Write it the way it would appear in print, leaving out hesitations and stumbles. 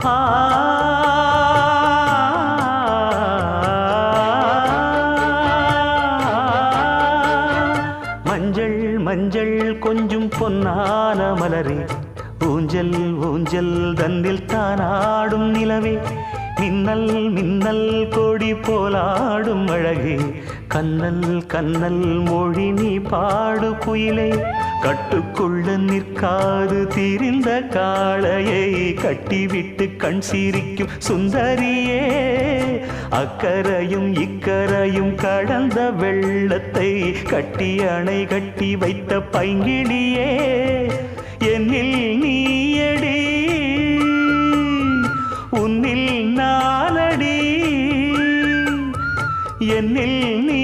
ஆ மஞ்சள் மஞ்சள் கொஞ்சம் பொன்னான மலரே ஊஞ்சல் ஊஞ்சல் தன்னில் தானாடும் நிலவே மின்னல் மின்னல் கொடி போலாடும் அழகே கண்ணல் கண்ணல் மொழி நீ பாடு குயிலே கட்டுக்குள்ள நிற்காது திரிந்த காளையை கட்டிவிட்டு கண் சிரிக்கும் சுந்தரியே அக்கரையும் இக்கரையும் கடந்த வெள்ளத்தை கட்டி அணை கட்டி வைத்த பைங்கிளியே என்னில் நீயடி உன்னில் நானடி என்னில் நீ